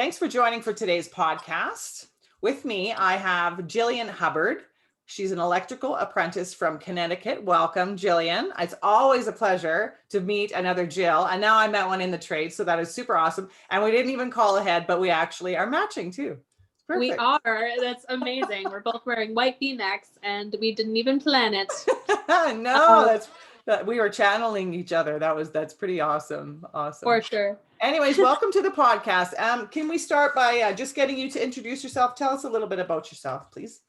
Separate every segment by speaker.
Speaker 1: Thanks for joining for today's podcast. With me, I have Jillian Hubbard. She's an electrical apprentice from Connecticut. Welcome, Jillian. It's always a pleasure to meet another Jill. And now I met one in the trade, so that is super awesome. And we didn't even call ahead, but we actually are matching too. Perfect.
Speaker 2: We are. That's amazing. We're both wearing white V-necks and we didn't even plan it.
Speaker 1: No, we were channeling each other. That's pretty awesome. Awesome.
Speaker 2: For sure.
Speaker 1: Anyways, welcome to the podcast. Can we start by just getting you to introduce yourself? Tell us a little bit about yourself, please.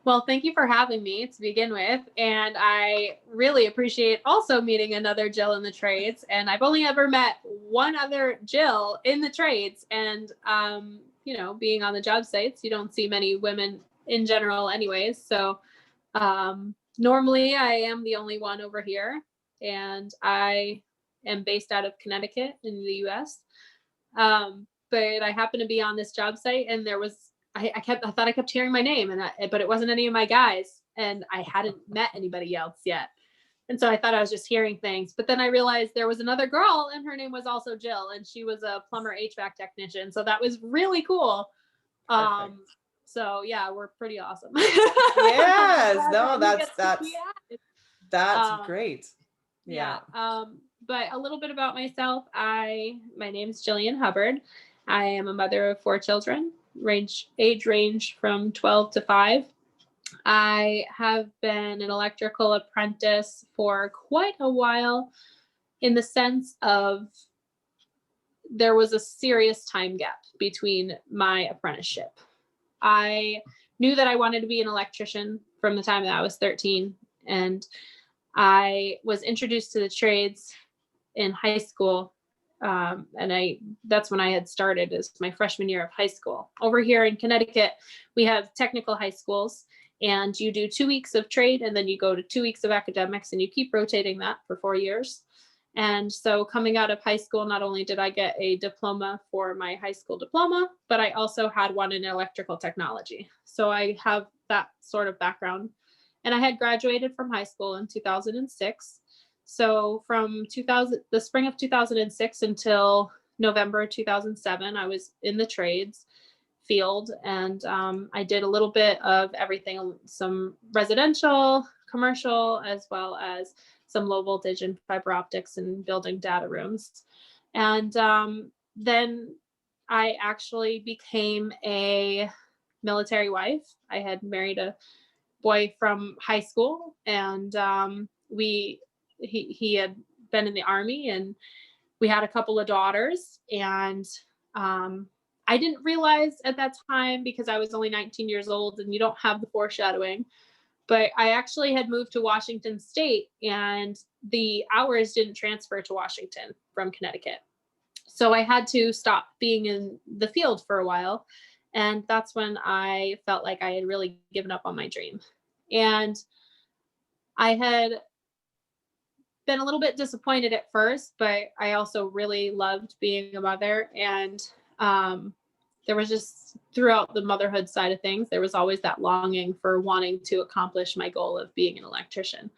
Speaker 2: Well, thank you for having me to begin with. And I really appreciate also meeting another Jill in the trades. And I've only ever met one other Jill in the trades. And, being on the job sites, you don't see many women in general anyways. So normally I am the only one over here. And I am based out of Connecticut in the US. But I happened to be on this job site and there was I thought I kept hearing my name but it wasn't any of my guys and I hadn't met anybody else yet. And so I thought I was just hearing things, but then I realized there was another girl and her name was also Jill and she was a plumber HVAC technician. So that was really cool. So yeah, we're pretty awesome.
Speaker 1: Yes, no, that's great. Yeah.
Speaker 2: But a little bit about myself. My name is Jillian Hubbard. I am a mother of 4 children. Age range from 12 to 5. I have been an electrical apprentice for quite a while in the sense of there was a serious time gap between my apprenticeship. I knew that I wanted to be an electrician from the time that I was 13, and I was introduced to the trades in high school. That's when I had started as my freshman year of high school. Over here in Connecticut, we have technical high schools and you do 2 weeks of trade and then you go to 2 weeks of academics and you keep rotating that for 4 years. And so coming out of high school, not only did I get a diploma for my high school diploma, but I also had one in electrical technology. So I have that sort of background. And I had graduated from high school in 2006. So from the spring of 2006 until November 2007, I was in the trades field and I did a little bit of everything, some residential, commercial, as well as some low voltage and fiber optics and building data rooms. And then I actually became a military wife. I had married a boy from high school and he had been in the Army and we had a couple of daughters. And I didn't realize at that time, because I was only 19 years old and you don't have the foreshadowing, but I actually had moved to Washington State and the hours didn't transfer to Washington from Connecticut. So I had to stop being in the field for a while. And that's when I felt like I had really given up on my dream. And I had been a little bit disappointed at first, but I also really loved being a mother. And there was just throughout the motherhood side of things, there was always that longing for wanting to accomplish my goal of being an electrician.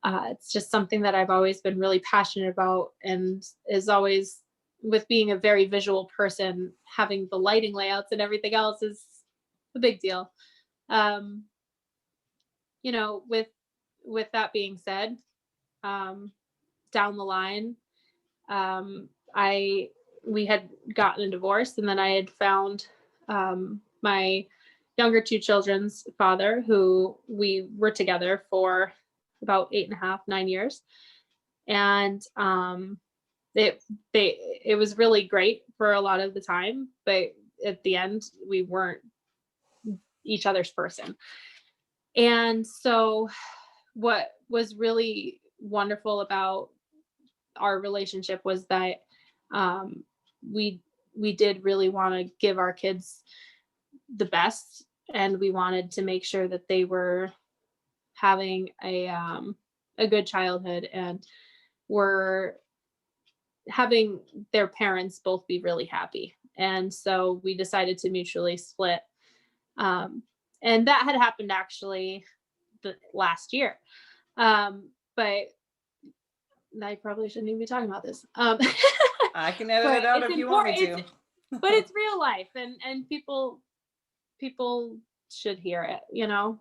Speaker 2: It's just something that I've always been really passionate about, and is always, with being a very visual person, having the lighting layouts and everything else is a big deal. With that being said, down the line, we had gotten a divorce, and then I had found my younger 2 children's father, who we were together for about 8.5, 9 years. And it was really great for a lot of the time, but at the end we weren't each other's person. And so what was really wonderful about our relationship was that we did really want to give our kids the best, and we wanted to make sure that they were having a good childhood and were having their parents both be really happy. And so we decided to mutually split. And that had happened actually the last year. But I probably shouldn't even be talking about this.
Speaker 1: I can edit it out if you want me to.
Speaker 2: but it's real life, and people should hear it,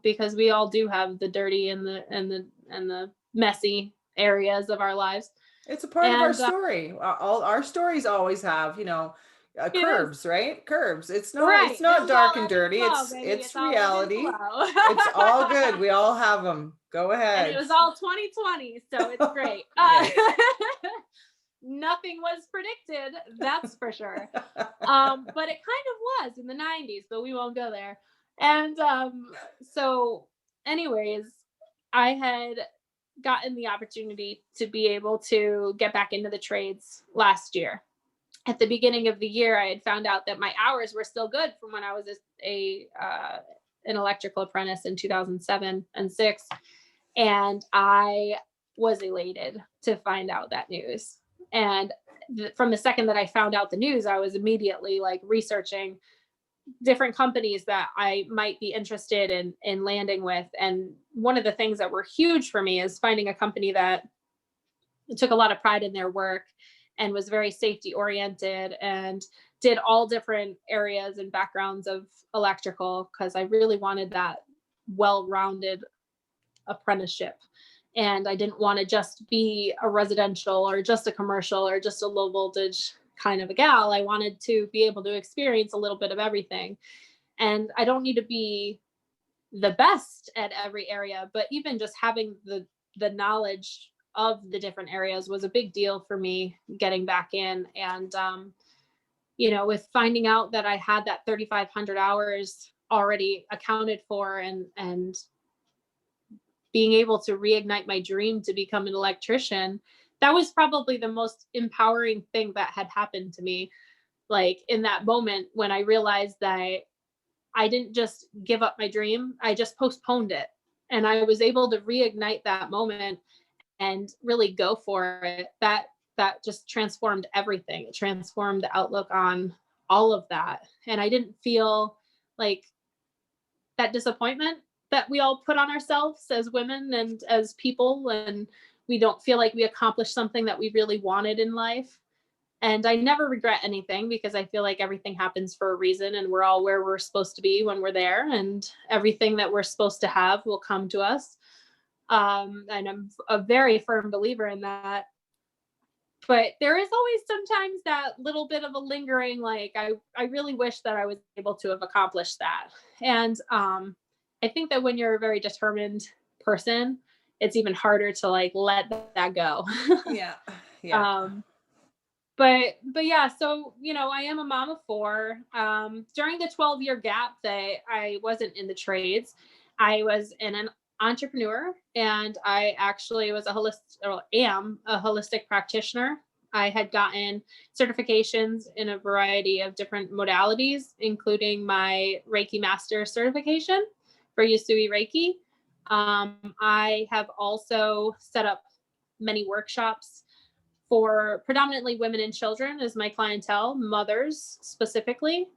Speaker 2: because we all do have the dirty and the messy areas of our lives.
Speaker 1: It's a part of our
Speaker 2: And
Speaker 1: story. All our stories always have,
Speaker 2: it is
Speaker 1: curves, right? Curves. It's
Speaker 2: right. This
Speaker 1: not
Speaker 2: is all
Speaker 1: dark and
Speaker 2: ebb and
Speaker 1: dirty.
Speaker 2: flow,
Speaker 1: It's
Speaker 2: baby.
Speaker 1: it's
Speaker 2: It's all ebb and
Speaker 1: reality.
Speaker 2: flow.
Speaker 1: It's all good. We all have them. Go
Speaker 2: And it
Speaker 1: ahead.
Speaker 2: was all 2020, so it's great.
Speaker 1: Yes.
Speaker 2: Nothing was predicted, that's for sure. But it kind of was in the 90s, but we won't go there. And so, anyways, I had gotten the opportunity to be able to get back into the trades last year. At the beginning of the year, I had found out that my hours were still good from when I was an electrical apprentice in 2007 and 6. And I was elated to find out that news. And from the second that I found out the news, I was immediately like researching different companies that I might be interested in landing with. And one of the things that were huge for me is finding a company that took a lot of pride in their work and was very safety oriented and did all different areas and backgrounds of electrical, because I really wanted that well-rounded apprenticeship. And I didn't want to just be a residential or just a commercial or just a low voltage kind of a gal. I wanted to be able to experience a little bit of everything. And I don't need to be the best at every area, but even just having the knowledge of the different areas was a big deal for me getting back in. And with finding out that I had that 3,500 hours already accounted for, and being able to reignite my dream to become an electrician, that was probably the most empowering thing that had happened to me. Like in that moment when I realized that I didn't just give up my dream, I just postponed it. And I was able to reignite that moment and really go for it. That just transformed everything. It transformed the outlook on all of that. And I didn't feel like that disappointment that we all put on ourselves as women and as people, and we don't feel like we accomplished something that we really wanted in life. And I never regret anything, because I feel like everything happens for a reason, and we're all where we're supposed to be when we're there, and everything that we're supposed to have will come to us. And I'm a very firm believer in that. But there is always sometimes that little bit of a lingering, like I really wish that I was able to have accomplished that. And I think that when you're a very determined person, it's even harder to like let that go.
Speaker 1: Yeah. Yeah.
Speaker 2: But yeah, so I am a mom of 4. During the 12-year gap that I wasn't in the trades, I was an entrepreneur, and I actually was am a holistic practitioner. I had gotten certifications in a variety of different modalities, including my Reiki Master certification for Yusui Reiki. I have also set up many workshops for predominantly women and children as my clientele, mothers specifically,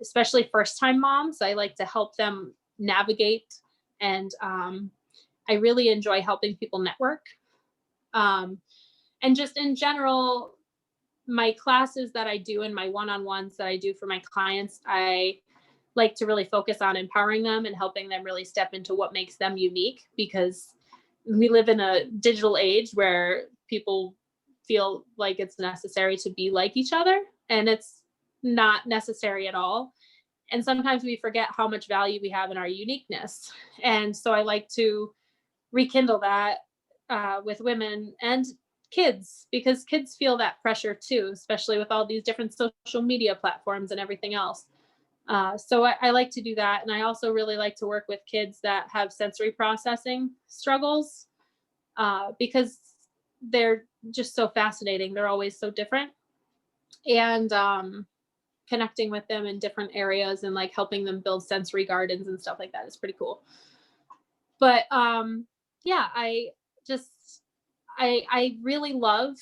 Speaker 2: especially first-time moms. I like to help them navigate, and I really enjoy helping people network. And just in general, my classes that I do and my one-on-ones that I do for my clients, I like to really focus on empowering them and helping them really step into what makes them unique, because we live in a digital age where people feel like it's necessary to be like each other, and it's not necessary at all. And sometimes we forget how much value we have in our uniqueness. And so I like to rekindle that with women and kids, because kids feel that pressure too, especially with all these different social media platforms and everything else. So I like to do that. And I also really like to work with kids that have sensory processing struggles, because they're just so fascinating. They're always so different. And connecting with them in different areas and like helping them build sensory gardens and stuff like that is pretty cool. But yeah, I really love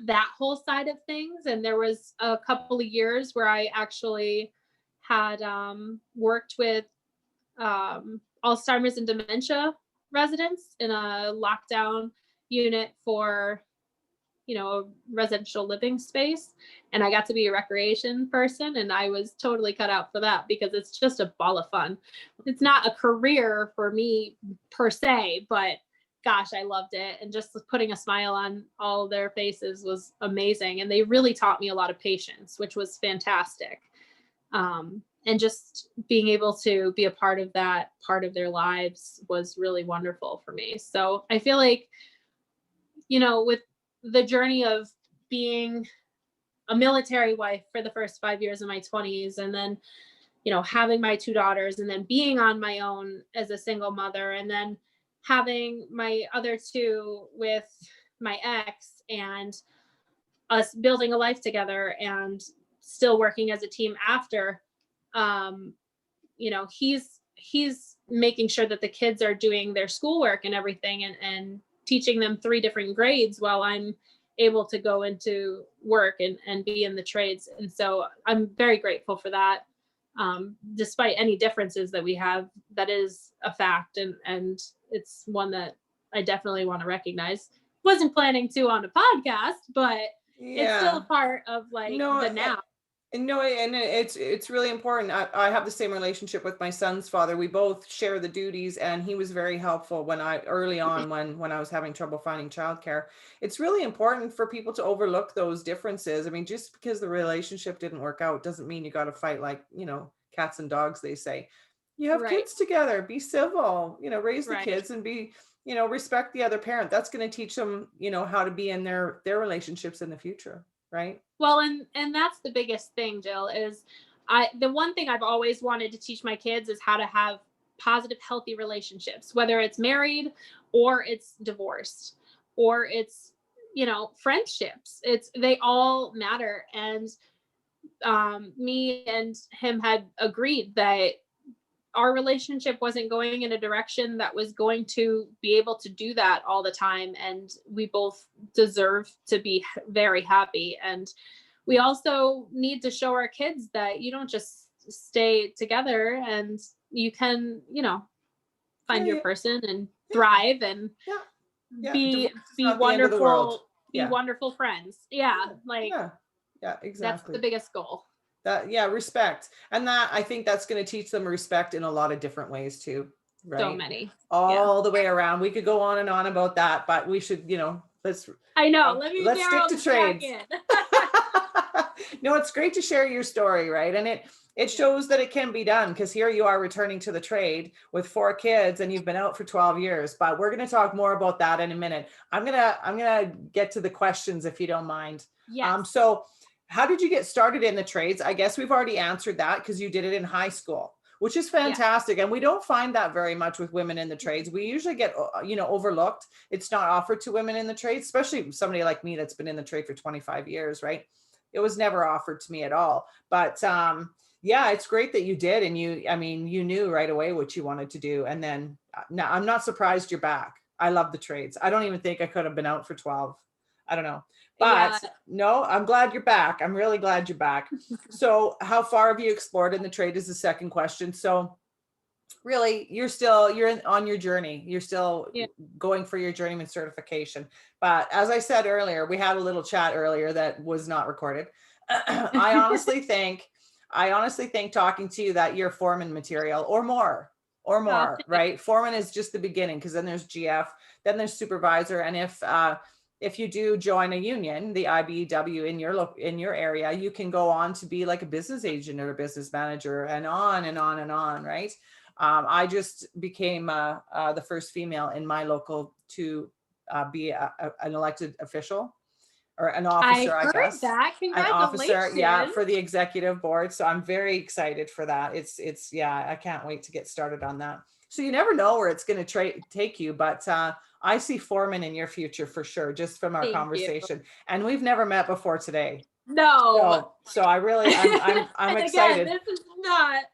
Speaker 2: that whole side of things. And there was a couple of years where I actually had worked with Alzheimer's and dementia residents in a lockdown unit for a residential living space, and I got to be a recreation person, and I was totally cut out for that because it's just a ball of fun. It's not a career for me per se, but gosh, I loved it. And just putting a smile on all their faces was amazing. And they really taught me a lot of patience, which was fantastic. And just being able to be a part of that part of their lives was really wonderful for me. So I feel like, with the journey of being a military wife for the first 5 years of my 20s, and then, having my two daughters, and then being on my own as a single mother, and then having my other two with my ex, and us building a life together and still working as a team after, he's making sure that the kids are doing their schoolwork and everything, and teaching them 3 different grades while I'm able to go into work and be in the trades. And so I'm very grateful for that. Despite any differences that we have, that is a fact. And it's one that I definitely want to recognize. Wasn't planning to on a podcast, but it's still a part of the now.
Speaker 1: No, and it's really important. I have the same relationship with my son's father. We both share the duties, and he was very helpful early on when I was having trouble finding childcare. It's really important for people to overlook those differences. I mean, just because the relationship didn't work out doesn't mean you got to fight like, cats and dogs, they say. You have kids together, be civil, raise the kids, and be, respect the other parent. That's going to teach them, how to be in their relationships in the future. Right.
Speaker 2: Well, and that's the biggest thing, Jill, is the one thing I've always wanted to teach my kids is how to have positive, healthy relationships, whether it's married or it's divorced or it's, friendships. They all matter. And me and him had agreed that our relationship wasn't going in a direction that was going to be able to do that all the time. And we both deserve to be very happy. And we also need to show our kids that you don't just stay together, and you can, find your person and thrive and be wonderful, wonderful friends. Yeah.
Speaker 1: Exactly.
Speaker 2: That's the biggest goal.
Speaker 1: Respect. And that, I think that's going to teach them respect in a lot of different ways too. Right.
Speaker 2: So many.
Speaker 1: All the way around. We could go on and on about that, but we should, let's stick to trades. No, it's great to share your story, right? And it shows that it can be done, because here you are returning to the trade with 4 kids, and you've been out for 12 years, but we're going to talk more about that in a minute. I'm going to get to the questions, if you don't mind.
Speaker 2: Yes.
Speaker 1: So how did you get started in the trades? I guess we've already answered that, because you did it in high school, which is fantastic. And we don't find that very much with women in the trades. We usually get, overlooked. It's not offered to women in the trades, especially somebody like me that's been in the trade for 25 years, right? It was never offered to me at all. But it's great that you did. And you knew right away what you wanted to do. And then now I'm not surprised you're back. I love the trades. I don't even think I could have been out for 12. I don't know. But no, I'm glad you're back. I'm really glad you're back. So how far have you explored in the trade is the second question. So really, you're on your journey. You're still going for your journeyman certification. But as I said earlier, we had a little chat earlier that was not recorded. I honestly think talking to you that you're foreman material or more, right? Foreman is just the beginning, because then there's GF, then there's supervisor. And if you do join a union, the IBEW in your area, you can go on to be like a business agent or a business manager, and on and on and on, right? I just became the first female in my local to be an elected official, or an officer, I guess.
Speaker 2: That. Congratulations.
Speaker 1: An officer, for the executive board. So I'm very excited for that. I can't wait to get started on that. So you never know where it's going to take you, but I see foreman in your future for sure, just from our conversation. And we've never met before today.
Speaker 2: No.
Speaker 1: So I really, I'm excited.
Speaker 2: Again, this is not.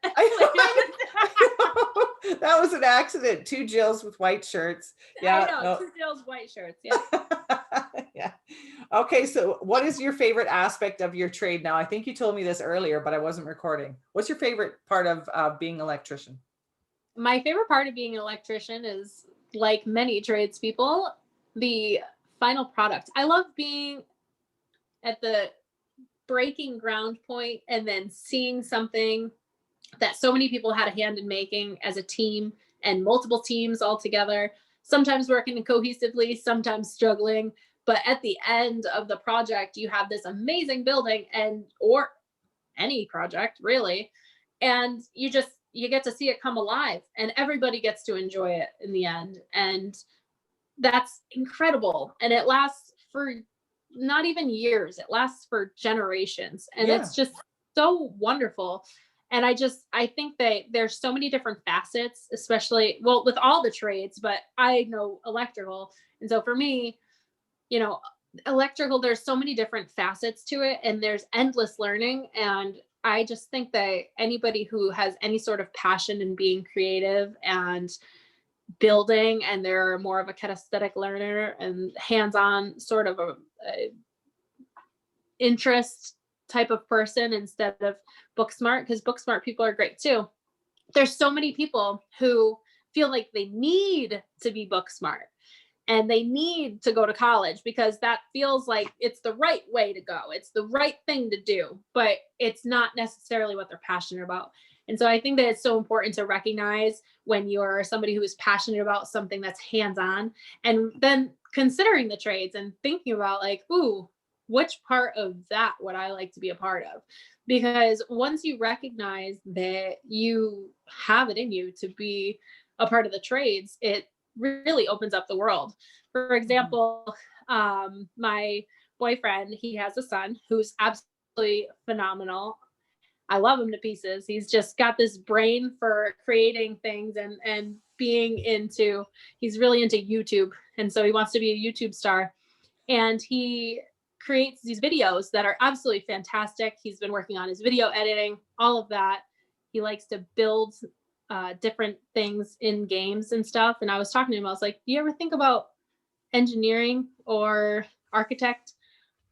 Speaker 1: That was an accident. 2 Jills with white shirts. Yeah.
Speaker 2: I know, 2 Jills, white shirts. Yeah.
Speaker 1: Yeah. Okay. So what is your favorite aspect of your trade now? I think you told me this earlier, but I wasn't recording. What's your favorite part of being an electrician?
Speaker 2: My favorite part of being an electrician is, like many tradespeople, the final product. I love being at the breaking ground point and then seeing something that so many people had a hand in making as a team and multiple teams all together, sometimes working cohesively, sometimes struggling. But at the end of the project, you have this amazing building or any project really. And you get to see it come alive and everybody gets to enjoy it in the end. And that's incredible. And it lasts for not even years, it lasts for generations. And
Speaker 1: Yeah.
Speaker 2: it's just so wonderful. And I think that there's so many different facets, especially, well, with all the trades, but I know electrical. And so for me, electrical, there's so many different facets to it and there's endless learning. And I just think that anybody who has any sort of passion in being creative and building, and they're more of a kinesthetic learner and hands-on sort of a interest type of person instead of book smart, because book smart people are great too. There's so many people who feel like they need to be book smart and they need to go to college because that feels like it's the right way to go. It's the right thing to do, but it's not necessarily what they're passionate about. And so I think that it's so important to recognize when you're somebody who is passionate about something that's hands-on, and then considering the trades and thinking about like, ooh, which part of that would I like to be a part of? Because once you recognize that you have it in you to be a part of the trades, it really opens up the world. For example, my boyfriend, he has a son who's absolutely phenomenal. I love him to pieces. He's just got this brain for creating things and he's really into YouTube. And so he wants to be a YouTube star. And he creates these videos that are absolutely fantastic. He's been working on his video editing, all of that. He likes to build different things in games and stuff. And I was talking to him, I was like, do you ever think about engineering or architect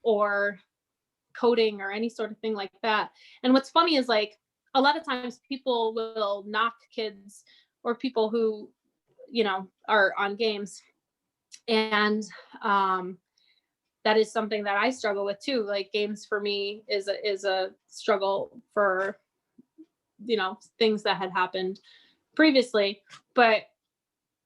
Speaker 2: or coding or any sort of thing like that? And what's funny is like a lot of times people will knock kids or people who are on games, and that is something that I struggle with too. Like games for me is a struggle for things that had happened previously. But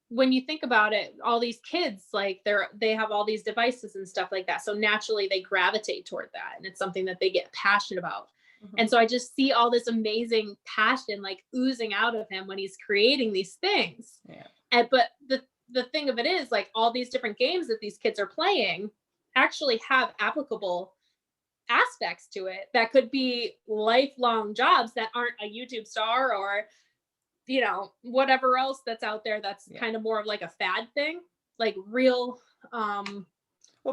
Speaker 2: when you think about it, all these kids, like they have all these devices and stuff like that. So naturally they gravitate toward that. And it's something that they get passionate about. Mm-hmm. And so I just see all this amazing passion like oozing out of him when he's creating these things. Yeah. But the thing of it is like all these different games that these kids are playing actually have applicable aspects to it that could be lifelong jobs that aren't a YouTube star or whatever else that's out there that's kind of more of like a fad thing, like real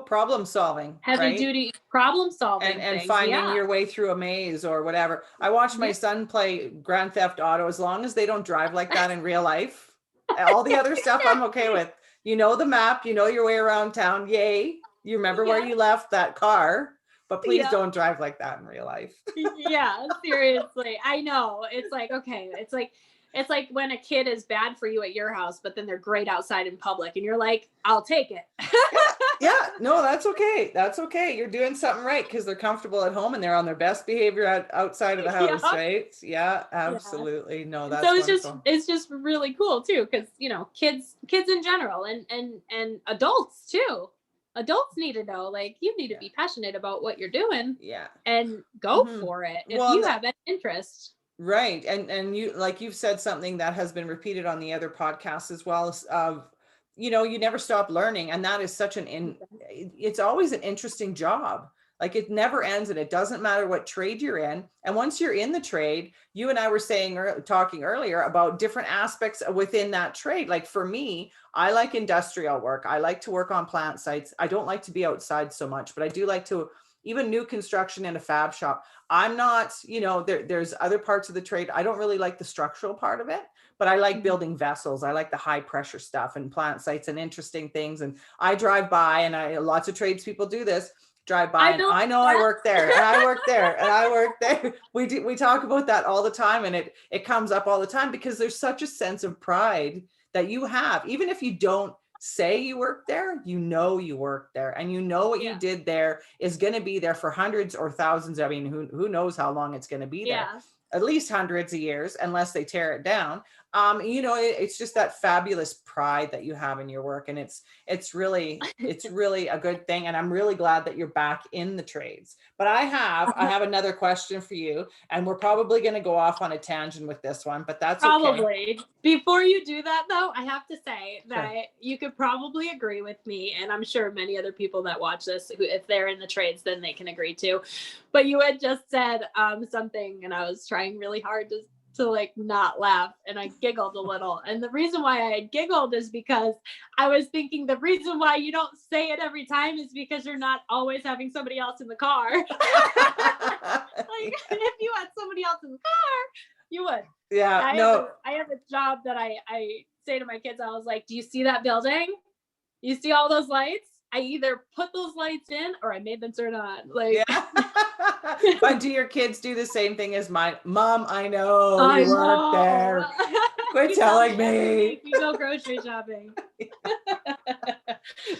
Speaker 1: problem solving,
Speaker 2: heavy duty problem solving
Speaker 1: and finding your way through a maze or whatever. I watched my son play Grand Theft Auto. As long as they don't drive like that in real life, all the other stuff I'm okay with. The map, your way around town. Yay. You remember where you left that car, but please don't drive like that in real life.
Speaker 2: Yeah, seriously. I know. It's like, okay. It's like when a kid is bad for you at your house, but then they're great outside in public and you're like, I'll take it.
Speaker 1: Yeah. No, that's okay. That's okay. You're doing something right because they're comfortable at home and they're on their best behavior outside of the house, right? Yeah, absolutely. No, that's
Speaker 2: so
Speaker 1: wonderful.
Speaker 2: It's just really cool too, because kids in general and adults too. Adults need to know, like, you need to be passionate about what you're doing.
Speaker 1: Yeah.
Speaker 2: And go for it if you have an interest.
Speaker 1: Right. And you, like you've said something that has been repeated on the other podcasts as well, of, you never stop learning. And that is such it's always an interesting job. Like it never ends, and it doesn't matter what trade you're in. And once you're in the trade, you and I were talking earlier about different aspects within that trade. Like for me, I like industrial work. I like to work on plant sites. I don't like to be outside so much, but I do like to, even new construction in a fab shop. I'm not, there's other parts of the trade. I don't really like the structural part of it, but I like building vessels. I like the high pressure stuff and plant sites and interesting things. And I drive by, and lots of tradespeople do this. Drive by and I know I work there and I work there and I work there. We talk about that all the time, and it comes up all the time because there's such a sense of pride that you have, even if you don't say you work there, you work there, and what you
Speaker 2: Yeah.
Speaker 1: did there is going to be there for hundreds or thousands. I mean, who knows how long it's going to be there?
Speaker 2: Yeah.
Speaker 1: At least hundreds of years, unless they tear it down. It's just that fabulous pride that you have in your work, and it's really a good thing. And I'm really glad that you're back in the trades. But I have another question for you, and we're probably going to go off on a tangent with this one, but that's okay.
Speaker 2: Probably. Before you do that, though, I have to say that
Speaker 1: Sure.
Speaker 2: you could probably agree with me, and I'm sure many other people that watch this, who, if they're in the trades, then they can agree too. But you had just said something, and I was trying really hard to like not laugh, and I giggled a little. And the reason why I giggled is because I was thinking the reason why you don't say it every time is because you're not always having somebody else in the car. Like if you had somebody else in the car, you would.
Speaker 1: Yeah,
Speaker 2: I have a job that I say to my kids, I was like, do you see that building? You see all those lights? I either put those lights in or I made them turn on. Like,
Speaker 1: yeah. But do your kids do the same thing as mine? Mom, I know you work there. Quit telling me.
Speaker 2: We go grocery shopping.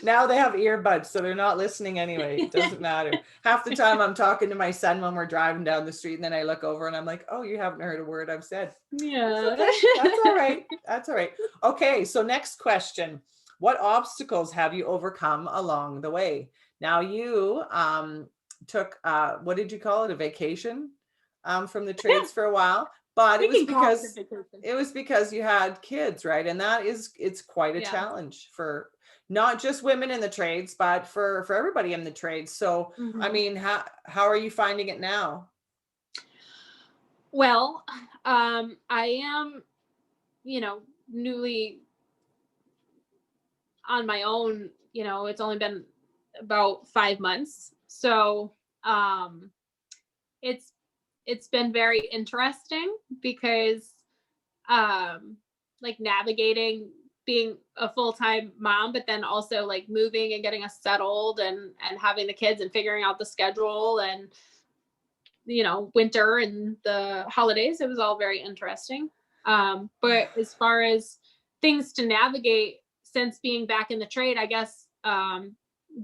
Speaker 1: Now they have earbuds, so they're not listening anyway. It doesn't matter. Half the time I'm talking to my son when we're driving down the street, and then I look over and I'm like, oh, you haven't heard a word I've said.
Speaker 2: Yeah.
Speaker 1: Okay. That's all right. That's all right. Okay, so next question. What obstacles have you overcome along the way? Now you took, what did you call it? A vacation from the trades for a while. But it was because you had kids, right? And it's quite a challenge for not just women in the trades, but for everybody in the trades. So, I mean, how are you finding it now?
Speaker 2: Well, I am, newly on my own. It's only been about 5 months. So, it's been very interesting because like navigating being a full-time mom, but then also like moving and getting us settled and having the kids and figuring out the schedule and winter and the holidays, it was all very interesting. But as far as things to navigate since being back in the trade, I guess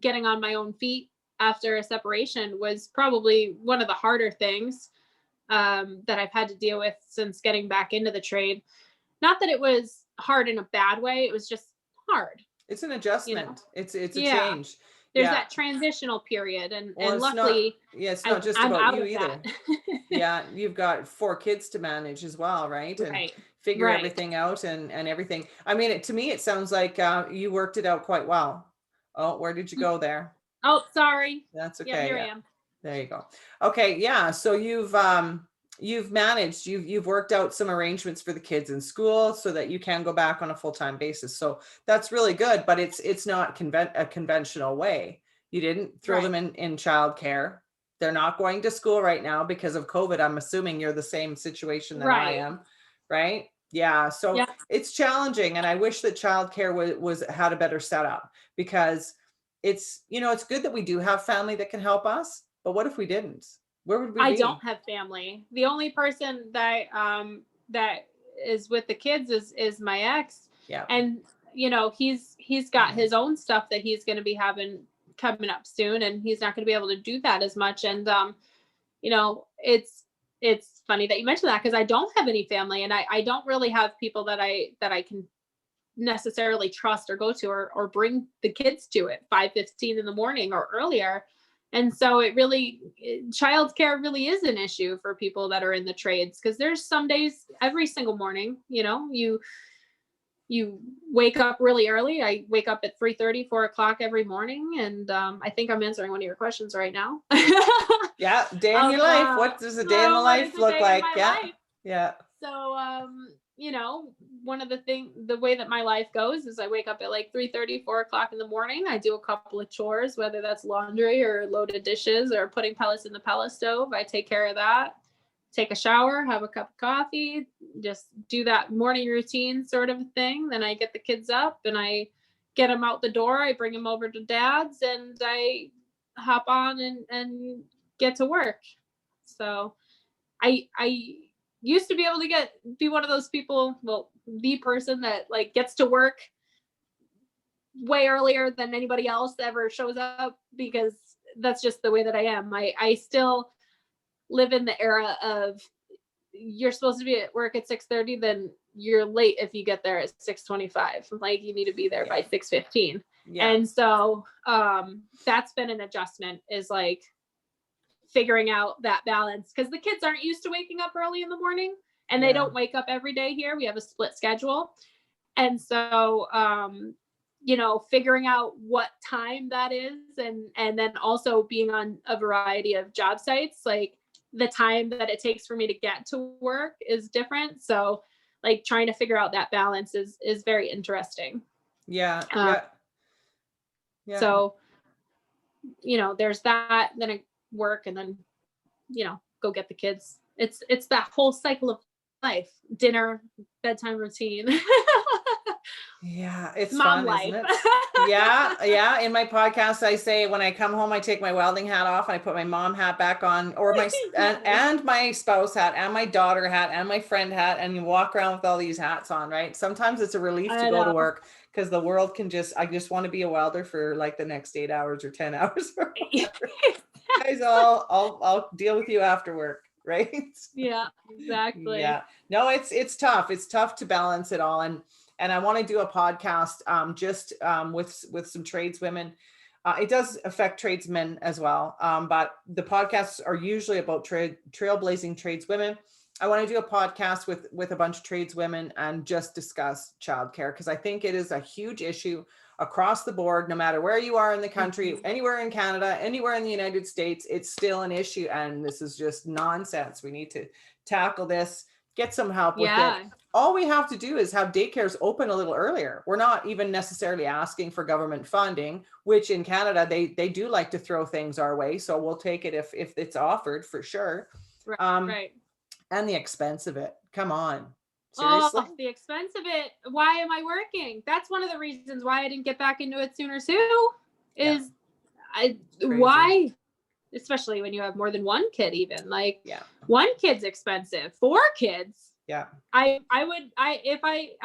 Speaker 2: getting on my own feet after a separation was probably one of the harder things that I've had to deal with since getting back into the trade. Not that it was hard in a bad way, it was just hard.
Speaker 1: It's an adjustment. It's a change.
Speaker 2: There's that transitional period, and luckily,
Speaker 1: it's not just
Speaker 2: I'm
Speaker 1: about
Speaker 2: out
Speaker 1: you
Speaker 2: of
Speaker 1: either. Yeah, you've got 4 kids to manage as well, right? And
Speaker 2: right.
Speaker 1: figure everything out and everything. I mean, to me, it sounds like you worked it out quite well. Oh, where did you go there?
Speaker 2: Oh, sorry.
Speaker 1: That's okay.
Speaker 2: Yeah, here I am.
Speaker 1: There you go. Okay, yeah. So you've managed, you've worked out some arrangements for the kids in school so that you can go back on a full-time basis. So that's really good, but it's not a conventional way. You didn't throw them in childcare. They're not going to school right now because of COVID. I'm assuming you're the same situation that I am, right? Yeah. So it's challenging, and I wish that childcare was had a better setup, because it's good that we do have family that can help us, but what if we didn't? Where would we be?
Speaker 2: I don't have family. The only person that is with the kids is my ex.
Speaker 1: Yeah.
Speaker 2: And he's got his own stuff that he's going to be having coming up soon, and he's not going to be able to do that as much. And it's funny that you mentioned that, because I don't have any family, and I don't really have people that I can necessarily trust or go to or bring the kids to at 5:15 in the morning or earlier. And so childcare really is an issue for people that are in the trades, because there's some days every single morning, you wake up really early. I wake up at 3:30, 4 o'clock every morning. And I think I'm answering one of your questions right now.
Speaker 1: Yeah. Day in your life. What does a day in the life look like? Yeah.
Speaker 2: Life?
Speaker 1: Yeah.
Speaker 2: So, one of the way that my life goes is I wake up at like 3:30, 4 o'clock in the morning. I do a couple of chores, whether that's laundry or loaded dishes or putting pellets in the pellet stove. I take care of that, take a shower, have a cup of coffee, just do that morning routine sort of thing. Then I get the kids up and I get them out the door. I bring them over to dad's and I hop on and get to work. So I used to be able to be one of those people, well, the person that like gets to work way earlier than anybody else ever shows up, because that's just the way that I am. I still live in the era of, you're supposed to be at work at 6:30, then you're late if you get there at 6:25. Like, you need to be there by 6:15.
Speaker 1: Yeah.
Speaker 2: And so that's been an adjustment, is like figuring out that balance, because the kids aren't used to waking up early in the morning, and they don't wake up every day here. We have a split schedule. And so figuring out what time that is, and then also being on a variety of job sites, like the time that it takes for me to get to work is different. So like trying to figure out that balance is very interesting.
Speaker 1: Yeah.
Speaker 2: So, there's that, then I work, and then, go get the kids. It's that whole cycle of life, dinner, bedtime routine.
Speaker 1: Yeah, it's
Speaker 2: Mom
Speaker 1: fun,
Speaker 2: life.
Speaker 1: isn't it? Yeah. In my podcast, I say when I come home, I take my welding hat off and I put my mom hat back on, or my and my spouse hat and my daughter hat and my friend hat, and you walk around with all these hats on, right? Sometimes it's a relief to go to work, because the world can I just want to be a welder for like the next 8 hours or 10 hours. Guys, I'll deal with you after work, right?
Speaker 2: Yeah, exactly.
Speaker 1: Yeah, no, it's tough. It's tough to balance it all. And I want to do a podcast with some tradeswomen. It does affect tradesmen as well. But the podcasts are usually about trailblazing tradeswomen. I want to do a podcast with a bunch of tradeswomen and just discuss childcare, because I think it is a huge issue across the board, no matter where you are in the country, anywhere in Canada, anywhere in the United States, it's still an issue. And this is just nonsense. We need to tackle this, get some help with it. All we have to do is have daycares open a little earlier. We're not even necessarily asking for government funding, which in Canada, they do like to throw things our way. So we'll take it if it's offered, for sure.
Speaker 2: Right.
Speaker 1: And the expense of it. Come on. Seriously?
Speaker 2: Oh, the expense of it. Why am I working? That's one of the reasons why I didn't get back into it sooner too. Why? Especially when you have more than one kid, even like one kid's expensive. 4 kids.
Speaker 1: Yeah.
Speaker 2: I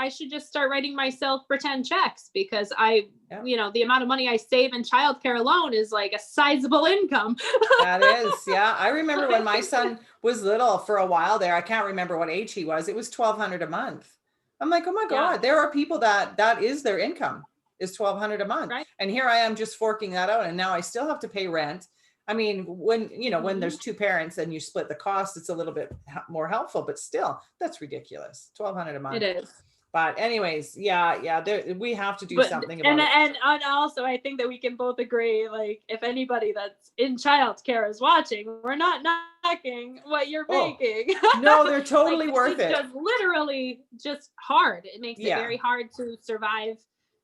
Speaker 2: should just start writing myself pretend checks, because the amount of money I save in childcare alone is like a sizable income.
Speaker 1: That is. Yeah. I remember when my son was little, for a while there, I can't remember what age he was. It was $1,200 a month. I'm like, oh my God, there are people that is their income, is $1,200 a month. Right. And here I am just forking that out. And now I still have to pay rent. I mean, when there's 2 parents and you split the cost, it's a little bit more helpful, but still, that's ridiculous. $1,200 a month.
Speaker 2: It is.
Speaker 1: But anyways, we have to do something about it.
Speaker 2: And also, I think that we can both agree, like, if anybody that's in childcare is watching, we're not knocking what you're making.
Speaker 1: No, they're totally worth it.
Speaker 2: It's just literally just hard. It makes it very hard to survive,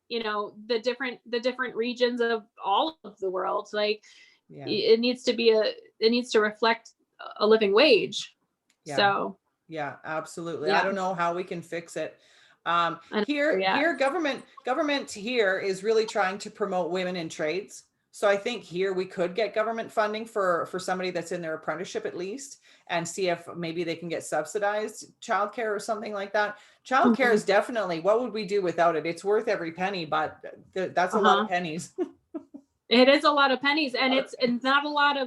Speaker 2: the different regions of all of the world. Like, it needs to reflect a living wage. So
Speaker 1: absolutely. I don't know how we can fix it. Here government here is really trying to promote women in trades. So I think here we could get government funding for somebody that's in their apprenticeship at least, and see if maybe they can get subsidized childcare or something like that. Childcare is definitely, what would we do without it? It's worth every penny, but that's a lot of pennies.
Speaker 2: It is a lot of pennies, and it's not a lot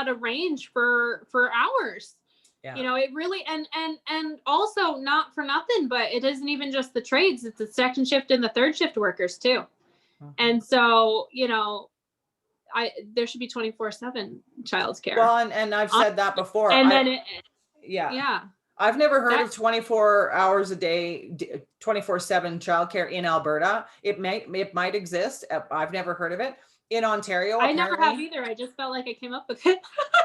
Speaker 2: of range for hours. It really, and also, not for nothing, but it isn't even just the trades, it's the second shift and the third shift workers too. And so, there should be 24/7 childcare.
Speaker 1: Well, and I've said that before.
Speaker 2: And
Speaker 1: I've never heard of 24 hours a day, 24/7 childcare in Alberta. It might exist. I've never heard of it. In Ontario,
Speaker 2: I never have either. I just felt like I came up with it.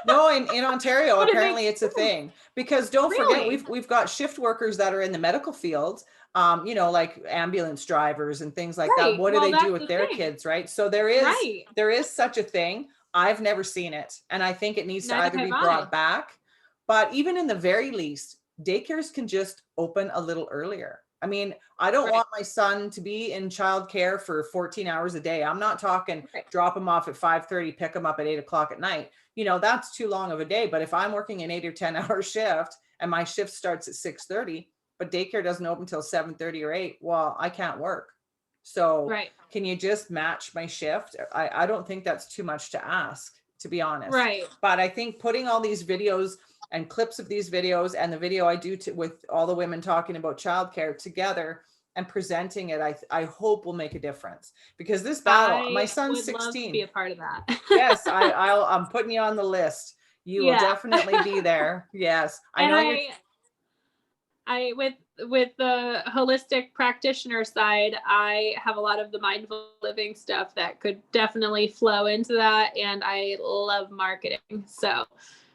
Speaker 1: No, in Ontario, apparently it's a thing, because don't forget, we've got shift workers that are in the medical field, like ambulance drivers and things like that. What do they do with their kids, right? So there is such a thing. I've never seen it, and I think it needs to either be brought back, but even in the very least, daycares can just open a little earlier. I mean, I don't want my son to be in childcare for 14 hours a day. I'm not talking drop him off at 5:30, pick him up at 8 o'clock at night. That's too long of a day. But if I'm working an 8 or 10 hour shift and my shift starts at 6:30, but daycare doesn't open until 7:30 or 8, well, I can't work. So
Speaker 2: Right.
Speaker 1: can you just match my shift? I don't think that's too much to ask, to be honest.
Speaker 2: Right.
Speaker 1: But I think putting all these videos and clips of these videos and the video I do with all the women talking about childcare together and presenting it, I hope will make a difference, because this battle, my son's
Speaker 2: would love to
Speaker 1: 16.
Speaker 2: be a part of that.
Speaker 1: Yes, I'm putting you on the list. You will
Speaker 2: Yeah.
Speaker 1: definitely be there. Yes. I
Speaker 2: And
Speaker 1: know you're
Speaker 2: I with the holistic practitioner side, I have a lot of the mindful living stuff that could definitely flow into that, and I love marketing, so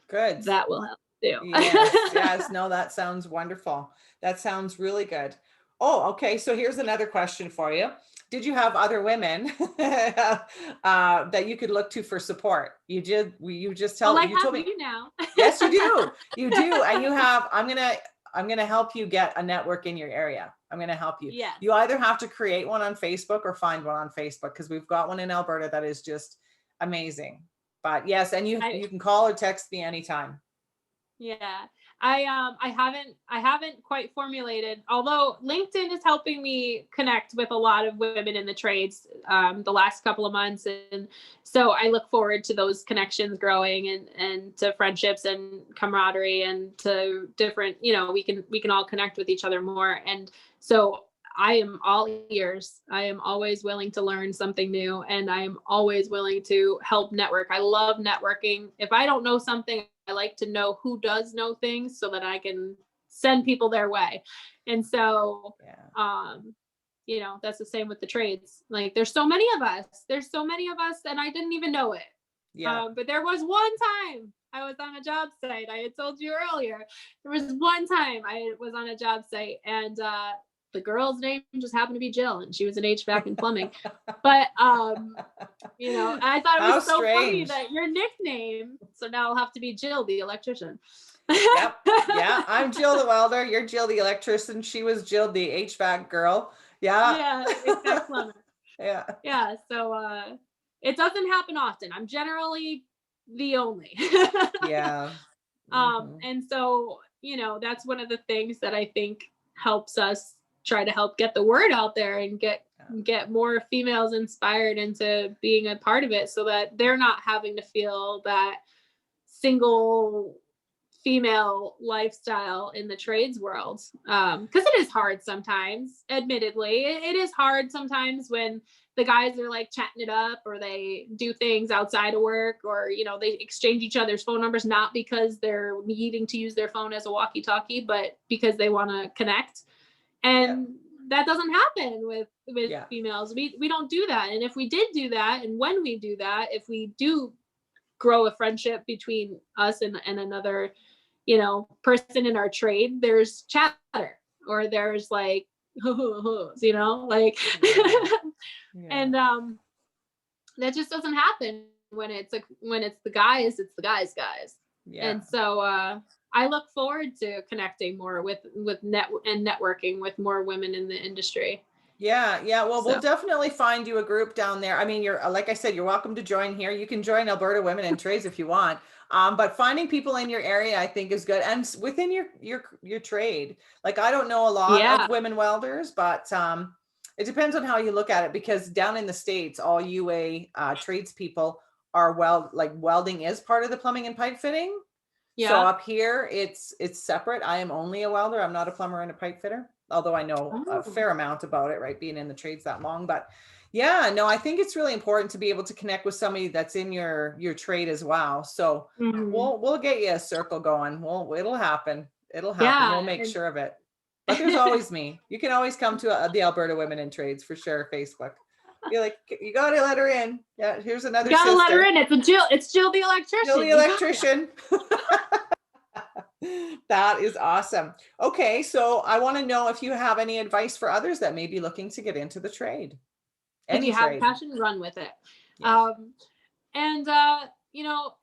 Speaker 1: good.
Speaker 2: that will help too.
Speaker 1: Yes, yes. No, that sounds wonderful. That sounds really good. Oh, okay. So here's another question for you. Did you have other women that you could look to for support? You did. You just
Speaker 2: Well, I
Speaker 1: you told
Speaker 2: have
Speaker 1: me.
Speaker 2: you now.
Speaker 1: Yes, you do. You do. And you have, I'm going to help you get a network in your area. I'm going to help you.
Speaker 2: Yes.
Speaker 1: You either have to create one on Facebook or find one on Facebook, because we've got one in Alberta that is just amazing. But yes, and you can call or text me anytime.
Speaker 2: Yeah. I haven't quite formulated, although LinkedIn is helping me connect with a lot of women in the trades the last couple of months, and so I look forward to those connections growing and to friendships and camaraderie and to different, we can all connect with each other more. And so I am all ears. I am always willing to learn something new, and I am always willing to help network. I love networking. If I don't know something, I like to know who does know things so that I can send people their way. And so, that's the same with the trades. Like, there's so many of us. And I didn't even know it.
Speaker 1: Yeah.
Speaker 2: But there was one time I was on a job site. I had told you earlier. There was one time I was on a job site, and the girl's name just happened to be Jill, and she was in HVAC and plumbing. But I thought it was so funny that your nickname. So now I'll have to be Jill the Electrician.
Speaker 1: Yep. Yeah. I'm Jill the Welder. You're Jill the Electrician. She was Jill the HVAC girl. Yeah.
Speaker 2: Yeah. HVAC plumber.
Speaker 1: Yeah.
Speaker 2: Yeah. So it doesn't happen often. I'm generally the only.
Speaker 1: Yeah.
Speaker 2: And so, that's one of the things that I think helps us try to help get the word out there and get more females inspired into being a part of it, so that they're not having to feel that single female lifestyle in the trades world. Because it is hard sometimes, admittedly. It is hard sometimes when the guys are like chatting it up, or they do things outside of work, or they exchange each other's phone numbers, not because they're needing to use their phone as a walkie-talkie, but because they want to connect. And that doesn't happen with females. We don't do that. And if we did do that, and when we do that, if we do grow a friendship between us and another person in our trade, there's chatter, or there's like and that just doesn't happen when it's the guys. It's the guys. And so I look forward to connecting more with networking with more women in the industry.
Speaker 1: Yeah. Well, we'll definitely find you a group down there. I mean, you're, like I said, you're welcome to join here. You can join Alberta Women in Trades if you want. But finding people in your area, I think, is good. And within your trade, like, I don't know a lot of women welders, but it depends on how you look at it, because down in the States, all UA tradespeople are welding is part of the plumbing and pipe fitting. Yeah. So up here, it's separate. I am only a welder. I'm not a plumber and a pipe fitter, although I know a fair amount about it, right? Being in the trades that long. But yeah, no, I think it's really important to be able to connect with somebody that's in your trade as well. So we'll get you a circle going. It'll happen. It'll happen. Yeah, we'll make sure of it. But there's always me. You can always come to the Alberta Women in Trades for sure. Facebook. You're like, you got to let her in. Yeah, here's another sister.
Speaker 2: Let her in. It's Jill the Electrician.
Speaker 1: Jill the Electrician. That is awesome. Okay, so I want to know if you have any advice for others that may be looking to get into the trade.
Speaker 2: If you have passion, run with it. Yeah.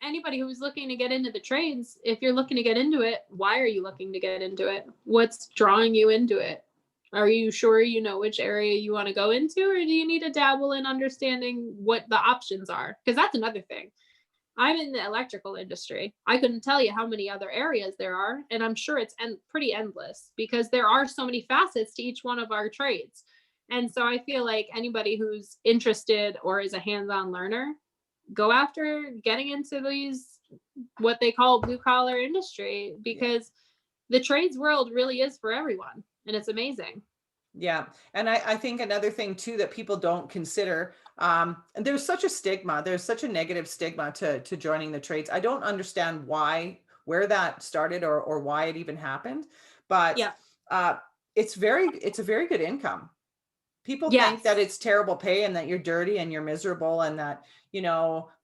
Speaker 2: Anybody who's looking to get into the trades, if you're looking to get into it, why are you looking to get into it? What's drawing you into it? Are you sure you know which area you want to go into, or do you need to dabble in understanding what the options are? Because that's another thing. I'm in the electrical industry. I couldn't tell you how many other areas there are, and I'm sure it's pretty endless, because there are so many facets to each one of our trades. And so I feel like anybody who's interested or is a hands-on learner, go after getting into these, what they call blue collar industry, because the trades world really is for everyone. And it's amazing.
Speaker 1: Yeah. And I think another thing too that people don't consider, and there's such a stigma, there's such a negative stigma to joining the trades. I don't understand where that started or why it even happened, but
Speaker 2: Yeah.
Speaker 1: it's a very good income. People think that
Speaker 2: Yes.
Speaker 1: it's terrible pay and that you're dirty and you're miserable and that,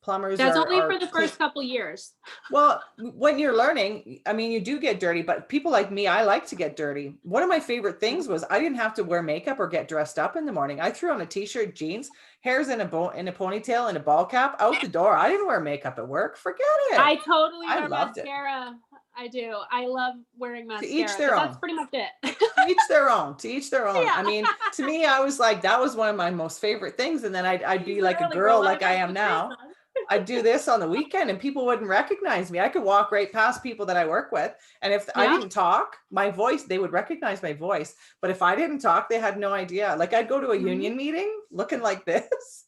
Speaker 1: plumbers
Speaker 2: That's only for
Speaker 1: are
Speaker 2: the first couple years.
Speaker 1: well, when you're learning, I mean, you do get dirty, but people like me, I like to get dirty. One of my favorite things was I didn't have to wear makeup or get dressed up in the morning. I threw on a t-shirt, jeans, hair's in a ponytail and a ball cap, out the door. I didn't wear makeup at work. Forget it.
Speaker 2: I totally
Speaker 1: I
Speaker 2: wear
Speaker 1: loved it.
Speaker 2: mascara. I do. I love wearing
Speaker 1: To each
Speaker 2: mascara,
Speaker 1: their
Speaker 2: but
Speaker 1: own.
Speaker 2: that's pretty much it.
Speaker 1: To each their own. To each their own.
Speaker 2: Yeah.
Speaker 1: I mean, to me, I was like, that was one of my most favorite things. And then I'd be like a
Speaker 2: Literally,
Speaker 1: girl
Speaker 2: girl,
Speaker 1: like I
Speaker 2: got
Speaker 1: am
Speaker 2: some
Speaker 1: now.
Speaker 2: face on.
Speaker 1: I'd do this on the weekend and people wouldn't recognize me. I could walk right past people that I work with. And if I
Speaker 2: Yeah.
Speaker 1: didn't talk, my voice, they would recognize my voice. But if I didn't talk, they had no idea. Like I'd go to a
Speaker 2: Mhm.
Speaker 1: union meeting looking like this.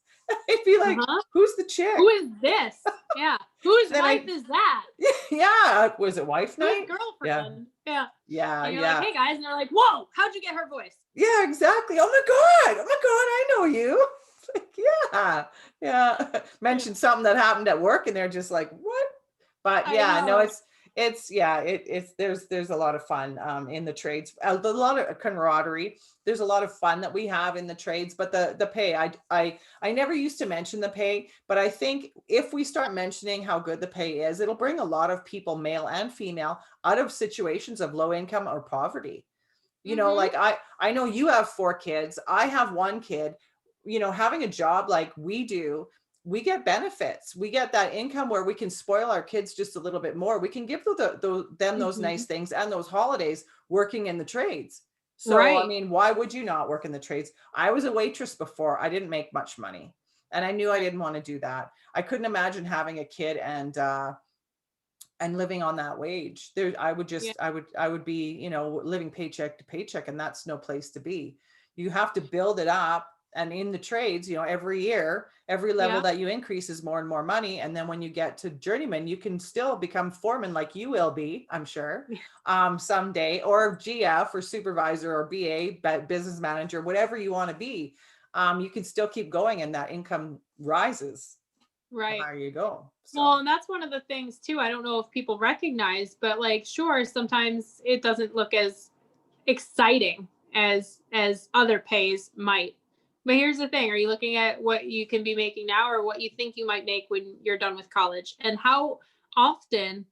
Speaker 1: I'd be like,
Speaker 2: Uh-huh.
Speaker 1: who's the chick?
Speaker 2: Who is this? Yeah. Whose
Speaker 1: Then
Speaker 2: wife is that?
Speaker 1: Yeah. Was it wife night?
Speaker 2: Whose girlfriend? Yeah.
Speaker 1: Yeah.
Speaker 2: And you're
Speaker 1: Yeah.
Speaker 2: like, hey guys, and they're like, whoa, how'd you get her voice?
Speaker 1: Yeah, exactly. Oh my God. I know you. Like, yeah. Mention something that happened at work and they're just like, what? But yeah, no, it's there's a lot of fun in the trades, a lot of camaraderie. There's a lot of fun that we have in the trades, but the pay, I never used to mention the pay, but I think if we start mentioning how good the pay is, it'll bring a lot of people, male and female, out of situations of low income or poverty. Like I know you have 4 kids, I have 1 kid. Having a job like we do, we get benefits. We get that income where we can spoil our kids just a little bit more. We can give them those nice things and those holidays working in the trades. So, I
Speaker 2: Right.
Speaker 1: mean, why would you not work in the trades? I was a waitress before. I didn't make much money and I knew I didn't want to do that. I couldn't imagine having a kid and living on that wage. I would be, living paycheck to paycheck, and that's no place to be. You have to build it up. And in the trades, every year, every level that you increase is more and more money. And then when you get to journeyman, you can still become foreman like you will be, I'm sure, someday, or GF or supervisor or BA, business manager, whatever you want to be. You can still keep going and that income rises.
Speaker 2: Right.
Speaker 1: The higher you go. So.
Speaker 2: Well, and that's one of the things too. I don't know if people recognize, but like, sure, sometimes it doesn't look as exciting as other pays might. But here's the thing, are you looking at what you can be making now or what you think you might make when you're done with college? And how often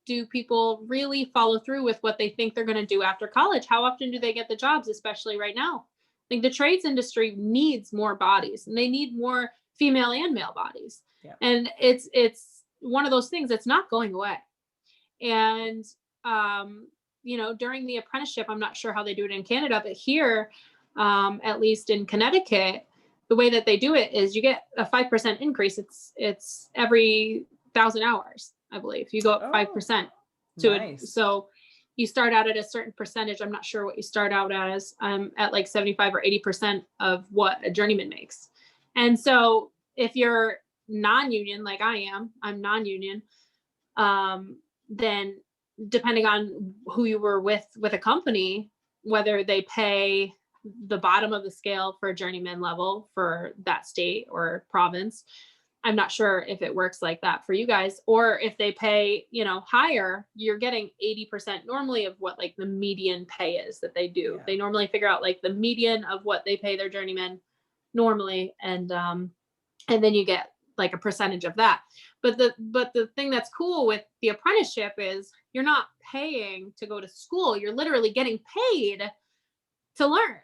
Speaker 2: do people really follow through with what they think they're going to do after college? How often do they get the jobs, especially right now? Like the trades industry needs more bodies and they need more female and male bodies.
Speaker 1: Yeah.
Speaker 2: And it's one of those things that's not going away. And during the apprenticeship, I'm not sure how they do it in Canada, but here, at least in Connecticut, the way that they do it is you get a 5% increase. It's every 1,000 hours, I believe. You go up 5% to it. So you start out at a certain percentage. I'm not sure what you start out as, at like 75 or 80% of what a journeyman makes. And so if you're non-union, like I'm non-union, then depending on who you were with a company, whether they pay the bottom of the scale for a journeyman level for that state or province. I'm not sure if it works like that for you guys, or if they pay, higher, you're getting 80% normally of what like the median pay is that they do. Yeah. They normally figure out like the median of what they pay their journeyman normally. And then you get like a percentage of that. But the thing that's cool with the apprenticeship is you're not paying to go to school. You're literally getting paid to learn,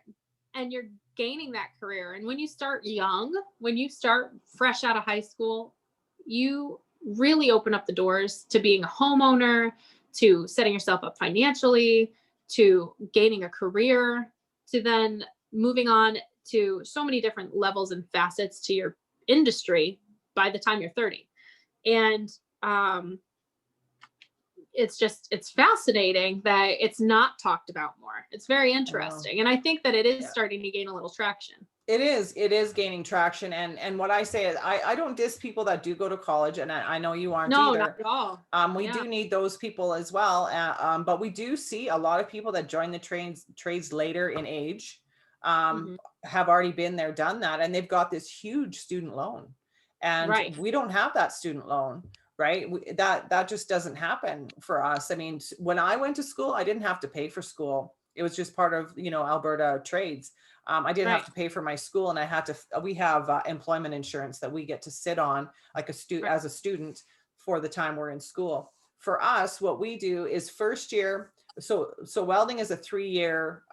Speaker 2: and you're gaining that career. And when you start young, when you start fresh out of high school, you really open up the doors to being a homeowner, to setting yourself up financially, to gaining a career, to then moving on to so many different levels and facets to your industry by the time you're 30. And it's fascinating that it's not talked about more. It's very interesting. And I think that it is starting to gain a little traction.
Speaker 1: It is gaining traction. And what I say is I don't diss people that do go to college, and I know you aren't
Speaker 2: No,
Speaker 1: either.
Speaker 2: not at all.
Speaker 1: We do need those people as well. But we do see a lot of people that join the trades later in age, have already been there, done that, and they've got this huge student loan. And we don't have that student loan, right? That just doesn't happen for us. I mean, when I went to school, I didn't have to pay for school. It was just part of, Alberta trades. I didn't have to pay for my school, and we have employment insurance that we get to sit on like as a student for the time we're in school. For us, what we do is first year. So welding is a 3-year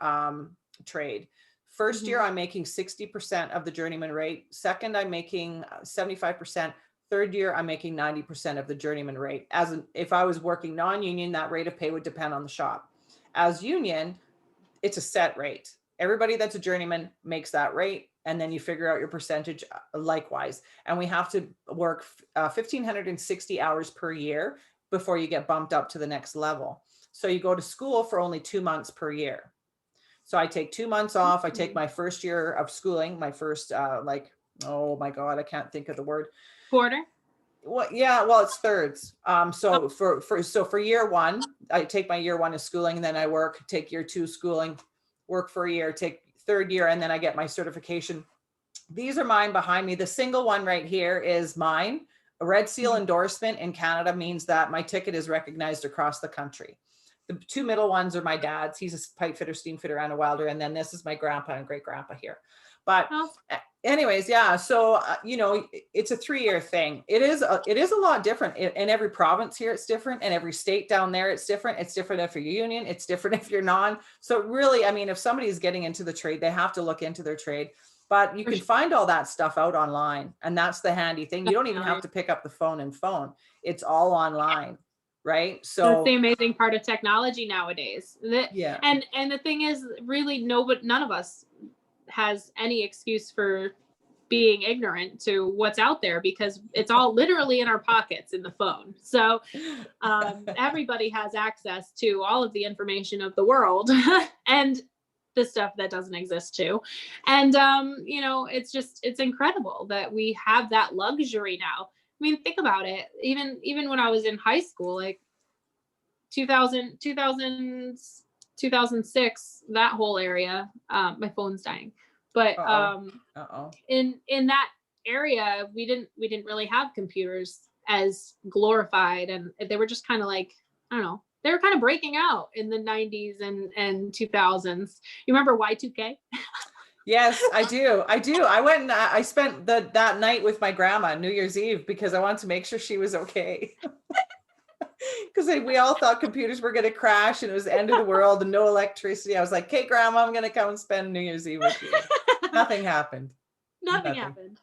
Speaker 1: trade. First year, I'm making 60% of the journeyman rate. Second, I'm making 75%. Third year, I'm making 90% of the journeyman rate. If I was working non-union, that rate of pay would depend on the shop. As union, it's a set rate. Everybody that's a journeyman makes that rate, and then you figure out your percentage likewise. And we have to work 1,560 hours per year before you get bumped up to the next level. So you go to school for only 2 months per year. So I take 2 months off. I take my first year of schooling, my first, oh my God, I can't think of the word.
Speaker 2: Quarter?
Speaker 1: Well, yeah, well, it's thirds. So for year one, I take my year 1 of schooling, and then I take year 2 schooling, work for a year, take third year, and then I get my certification. These are mine behind me. The single one right here is mine. A red seal endorsement in Canada means that my ticket is recognized across the country. The 2 middle ones are my dad's. He's a pipe fitter, steam fitter, and a welder. And then this is my grandpa and great grandpa here. But anyways, yeah. So, it's a 3-year thing. It is a lot different in every province here. It's different. And every state down there, it's different. It's different if you're union. It's different if you're non. So really, I mean, if somebody's getting into the trade, they have to look into their trade. But you can find all that stuff out online. And that's the handy thing. You don't even have to pick up the phone and phone. It's all online. Right. So
Speaker 2: that's the amazing part of technology nowadays. And the thing is, really, none of us has any excuse for being ignorant to what's out there, because it's all literally in our pockets in the phone. So everybody has access to all of the information of the world and the stuff that doesn't exist too. And it's incredible that we have that luxury now. I mean, think about it. Even when I was in high school, like 2006, that whole area, my phone's dying. But in that area, we didn't really have computers as glorified, and they were just kind of like, I don't know, they were kind of breaking out in the 90s and 2000s. You remember Y2K?
Speaker 1: Yes, I do. I went and I spent that night with my grandma, New Year's Eve, because I wanted to make sure she was okay. Because we all thought computers were going to crash and it was the end of the world and no electricity. I was like, "Hey, Grandma, I'm going to come and spend New Year's Eve with you." Nothing happened.
Speaker 2: Nothing happened.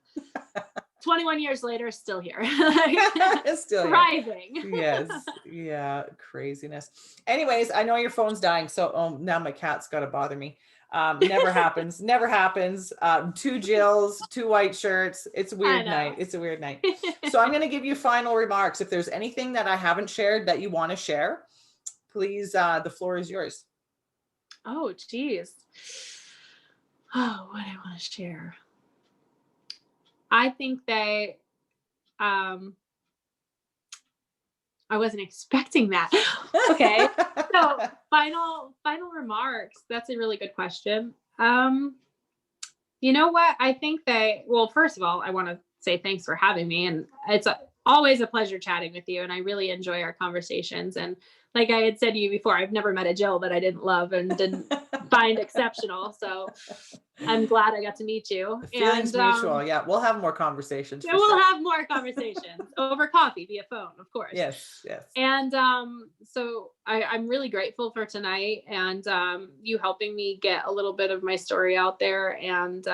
Speaker 2: 21 years later, still here.
Speaker 1: It's still
Speaker 2: thriving.
Speaker 1: Yes. Yeah. Craziness. Anyways, I know your phone's dying. So now my cat's got to bother me. Never happens. 2 Jills, 2 white shirts. It's a weird night. It's a weird night. So I'm going to give you final remarks. If there's anything that I haven't shared that you want to share, please, the floor is yours.
Speaker 2: Oh, geez. Oh, what I want to share. I think that, I wasn't expecting that. Okay. So final remarks. That's a really good question. You know what? I think that, well, first of all, I want to say thanks for having me. And it's always a pleasure chatting with you. And I really enjoy our conversations. And like I had said to you before, I've never met a Jill that I didn't love and didn't find exceptional. So I'm glad I got to meet you.
Speaker 1: Feelings mutual. Yeah, we'll have more conversations.
Speaker 2: Yeah, we'll have more conversations over coffee via phone, of course.
Speaker 1: Yes.
Speaker 2: And so I'm really grateful for tonight and you helping me get a little bit of my story out there. And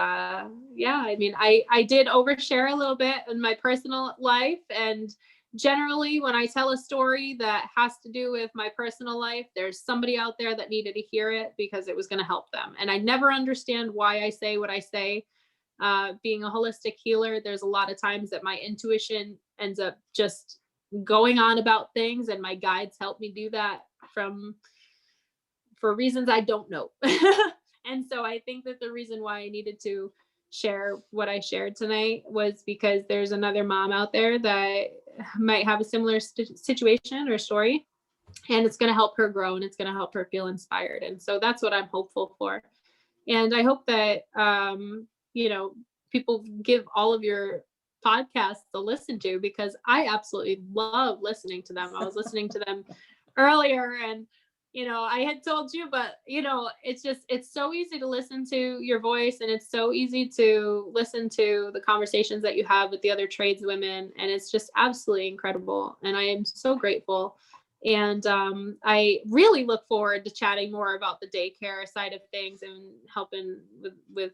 Speaker 2: yeah, I mean, I did overshare a little bit in my personal life, and generally when I tell a story that has to do with my personal life, there's somebody out there that needed to hear it because it was going to help them. And I never understand why I say what I say. Being a holistic healer, there's a lot of times that my intuition ends up just going on about things, and my guides help me do that for reasons I don't know. And so I think that the reason why I needed to share what I shared tonight was because there's another mom out there that might have a similar situation or story, and it's going to help her grow, and it's going to help her feel inspired. And so that's what I'm hopeful for. And I hope that, people give all of your podcasts to listen to, because I absolutely love listening to them. I was listening to them earlier, and I had told you, but it's so easy to listen to your voice, and it's so easy to listen to the conversations that you have with the other tradeswomen, and it's just absolutely incredible. And I am so grateful. And I really look forward to chatting more about the daycare side of things and helping with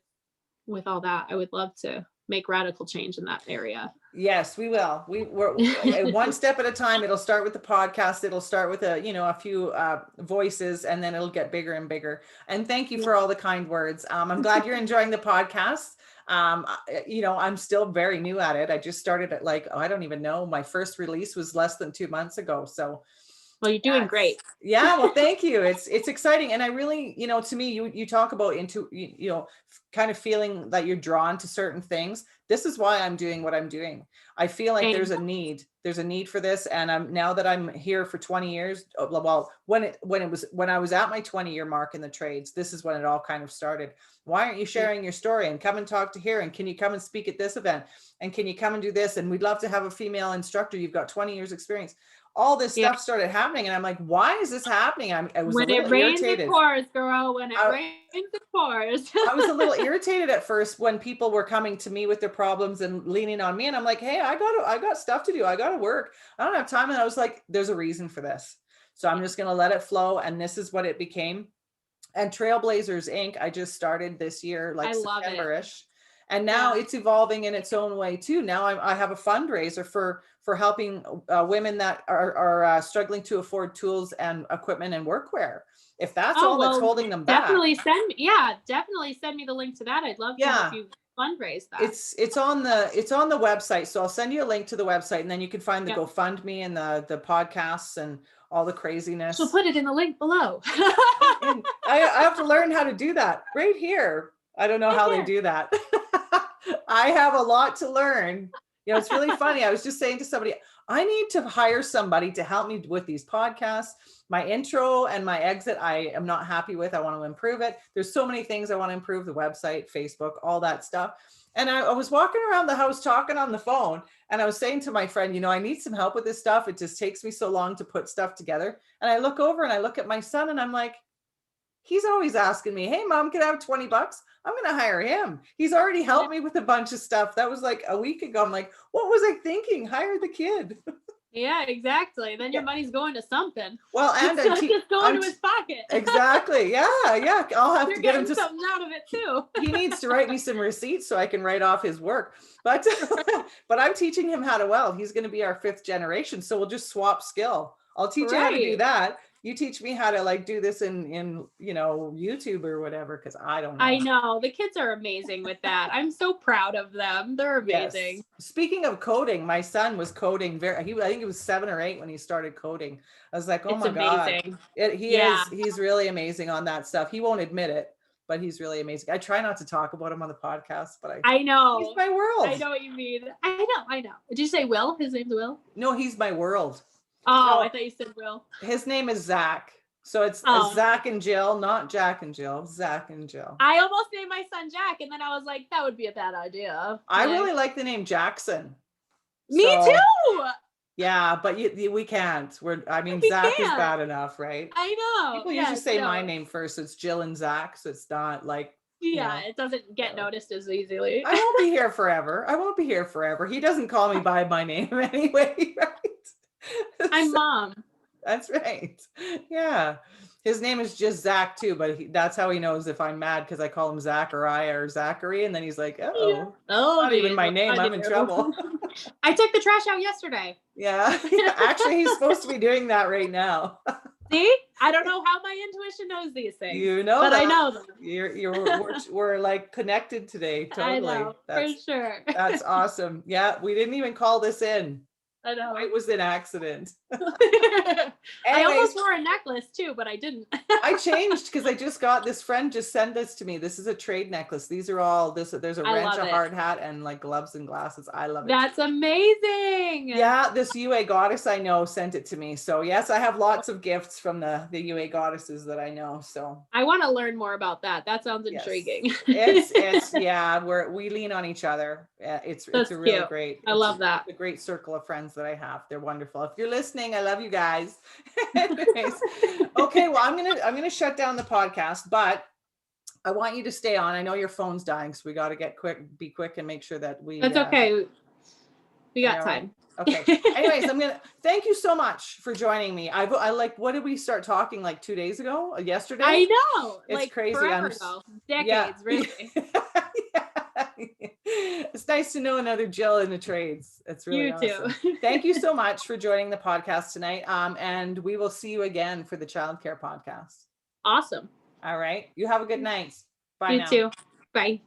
Speaker 2: all that. I would love to make radical change in that area.
Speaker 1: Yes, we will. We're one step at a time. It'll start with the podcast. It'll start with a few voices, and then it'll get bigger and bigger. And thank you for all the kind words. I'm glad you're enjoying the podcast. I'm still very new at it. I just started at I don't even know. My first release was less than 2 months ago. So
Speaker 2: well, you're doing great.
Speaker 1: Yeah. Well, thank you. It's exciting. And I really, to me, you talk about kind of feeling that you're drawn to certain things. This is why I'm doing what I'm doing. I feel like there's a need for this. And now that I'm here for 20 years, well, when I was at my 20-year mark in the trades, this is when it all kind of started. Why aren't you sharing your story and come and talk to here? And can you come and speak at this event? And can you come and do this? And we'd love to have a female instructor. You've got 20 years experience. All this stuff started happening, and I'm like, why is this happening? I was
Speaker 2: when
Speaker 1: a little
Speaker 2: it rains,
Speaker 1: irritated.
Speaker 2: It pours, girl. When it rains, it pours.
Speaker 1: I was a little irritated at first when people were coming to me with their problems and leaning on me, and I'm like, hey, I got stuff to do. I got to work. I don't have time. And I was like, there's a reason for this. So I'm just going to let it flow. And this is what it became. And Trailblazers Inc. I just started this year, September-ish. And now it's evolving in its own way too. Now I have a fundraiser for helping women that are struggling to afford tools and equipment and workwear. If that's that's holding them back,
Speaker 2: definitely send me the link to that. I'd love to help you fundraise that.
Speaker 1: It's on the website. So I'll send you a link to the website, and then you can find the GoFundMe and the podcasts and all the craziness.
Speaker 2: So put it in the link below.
Speaker 1: And I have to learn how to do that right here. I don't know how they do that. I have a lot to learn. It's really funny. I was just saying to somebody, I need to hire somebody to help me with these podcasts. My intro and my exit, I am not happy with. I want to improve it. There's so many things I want to improve: the website, Facebook, all that stuff. And I was walking around the house talking on the phone, and I was saying to my friend, I need some help with this stuff. It just takes me so long to put stuff together. And I look over and I look at my son, and I'm like, he's always asking me, hey, Mom, can I have $20? I'm going to hire him. He's already helped me with a bunch of stuff. That was like a week ago. I'm like, what was I thinking? Hire the kid.
Speaker 2: Yeah, exactly. Then your money's going to something.
Speaker 1: Well, and
Speaker 2: it's just going to his pocket.
Speaker 1: Exactly. Yeah. I'll have to get him to
Speaker 2: something out of it too.
Speaker 1: He needs to write me some receipts so I can write off his work. But I'm teaching him how to weld. He's going to be our 5th generation. So we'll just swap skill. I'll teach you how to do that. You teach me how to do this in YouTube or whatever, because I don't know.
Speaker 2: I know. The kids are amazing with that. I'm so proud of them. They're amazing.
Speaker 1: Yes. Speaking of coding, my son was coding I think he was 7 or 8 when he started coding. I was like, oh my God. He's really amazing on that stuff. He won't admit it, but he's really amazing. I try not to talk about him on the podcast, but
Speaker 2: I know.
Speaker 1: He's my world.
Speaker 2: I know what you mean. I know. Did you say Will? His name's Will?
Speaker 1: No, he's my world.
Speaker 2: Oh, no, I thought you said Will.
Speaker 1: His name is Zach. So it's Zach and Jill, not Jack and Jill. Zach and Jill.
Speaker 2: I almost named my son Jack, and then I was like, that would be a bad idea.
Speaker 1: I really like the name Jackson.
Speaker 2: Me too.
Speaker 1: Yeah, but we can't. Zach is bad enough, right?
Speaker 2: I know.
Speaker 1: People usually say my name first. It's Jill and Zach, so it's not like.
Speaker 2: Yeah, it doesn't get noticed as easily.
Speaker 1: I won't be here forever. He doesn't call me by my name anyway, right?
Speaker 2: I'm Mom.
Speaker 1: That's right. Yeah. His name is just Zach too, but that's how he knows if I'm mad, because I call him Zachariah or Zachary, and then he's like, not even my name. I'm in trouble.
Speaker 2: I took the trash out yesterday.
Speaker 1: Yeah. Actually, he's supposed to be doing that right now.
Speaker 2: See? I don't know how my intuition knows these things.
Speaker 1: But
Speaker 2: I know them.
Speaker 1: We're like connected today. Totally.
Speaker 2: I know, for sure.
Speaker 1: That's awesome. Yeah. We didn't even call this in.
Speaker 2: I know.
Speaker 1: It was an accident.
Speaker 2: I
Speaker 1: Anyways,
Speaker 2: almost wore a necklace too, but I didn't.
Speaker 1: I changed because I just got this friend just sent this to me. This is a trade necklace. These are all this. There's a
Speaker 2: I
Speaker 1: wrench,
Speaker 2: love
Speaker 1: a
Speaker 2: it.
Speaker 1: hard hat, and like gloves and glasses. I love it.
Speaker 2: That's amazing.
Speaker 1: Yeah, this UA goddess I know sent it to me. So yes, I have lots of gifts from the UA goddesses that I know. So
Speaker 2: I want to learn more about that. That sounds
Speaker 1: yes.
Speaker 2: intriguing.
Speaker 1: It's yeah, we lean on each other. It's
Speaker 2: That's
Speaker 1: a really
Speaker 2: cute.
Speaker 1: great.
Speaker 2: I love that.
Speaker 1: A great circle of friends that I have. They're wonderful. If you're listening, I love you guys. Anyways, okay, well I'm gonna shut down the podcast, but I want you to stay on. I know your phone's dying, so we got to be quick and make sure that we.
Speaker 2: That's okay. We got time.
Speaker 1: Okay. Anyways, thank you so much for joining me. I like, what did we start talking like 2 days ago? Yesterday?
Speaker 2: I know.
Speaker 1: It's
Speaker 2: like
Speaker 1: crazy.
Speaker 2: Forever ago. Decades, really.
Speaker 1: It's nice to know another Jill in the trades. It's really awesome.
Speaker 2: Too.
Speaker 1: Thank you so much for joining the podcast tonight. And we will see you again for the childcare podcast.
Speaker 2: Awesome.
Speaker 1: All right. You have a good night. Bye
Speaker 2: You
Speaker 1: now.
Speaker 2: too. Bye.